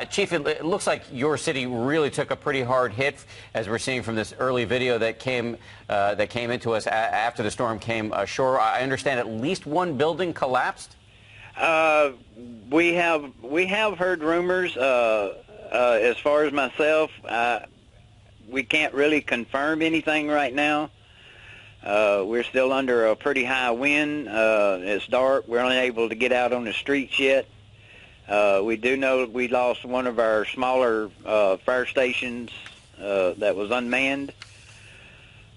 Chief, it looks like your city really took a pretty hard hit, as we're seeing from this early video that came into us after the storm came ashore. I understand at least one building collapsed. We have heard rumors. As far as myself, we can't really confirm anything right now. We're still under a pretty high wind. It's dark. We're only able to get out on the streets yet. We do know we lost one of our smaller fire stations that was unmanned.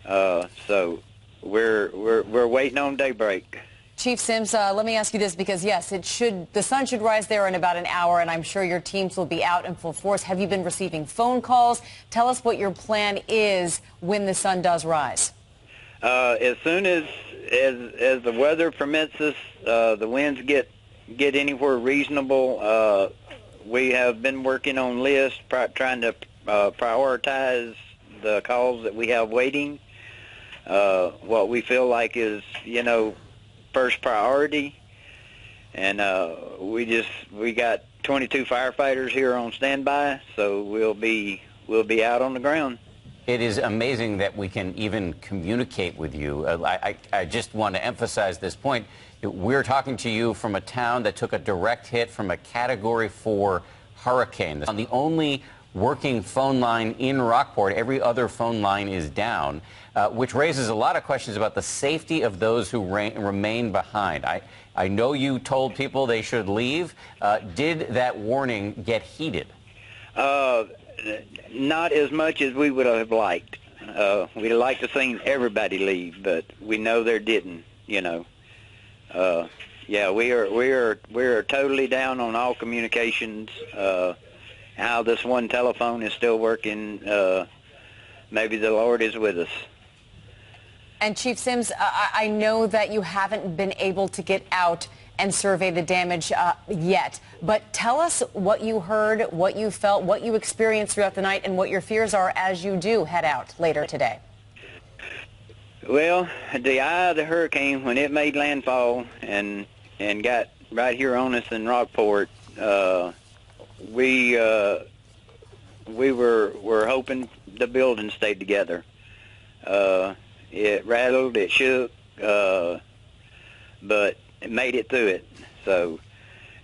So we're waiting on daybreak. Chief Sims, let me ask you this, because yes, the sun should rise there in about an hour, and I'm sure your teams will be out in full force. Have you been receiving phone calls? Tell us what your plan is when the sun does rise. As soon as the weather permits us, the winds get anywhere reasonable, we have been working on lists, trying to prioritize the calls that we have waiting. What we feel like is, first priority, and we got 22 firefighters here on standby, so we'll be out on the ground. It is amazing that we can even communicate with you. I just want to emphasize this point. We're talking to you from a town that took a direct hit from a Category 4 hurricane. On the only working phone line in Rockport, every other phone line is down, which raises a lot of questions about the safety of those who remain behind. I know you told people they should leave. Did that warning get heeded? Not as much as we would have liked. We'd have liked to seen everybody leave, but we know there didn't. Yeah, we are totally down on all communications. How this one telephone is still working, maybe the Lord is with us. And Chief Sims, I know that you haven't been able to get out and survey the damage yet, but tell us what you heard, what you felt, what you experienced throughout the night, and what your fears are as you do head out later today. Well, the eye of the hurricane, when it made landfall and got right here on us in Rockport, we were hoping the building stayed together. It rattled, it shook, but it made it through it. So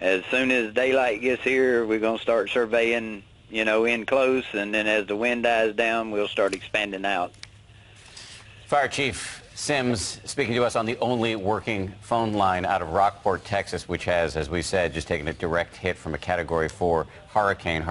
as soon as daylight gets here, we're going to start surveying, in close, and then as the wind dies down, we'll start expanding out. Fire Chief Sims speaking to us on the only working phone line out of Rockport, Texas, which has, as we said, just taken a direct hit from a Category 4 hurricane.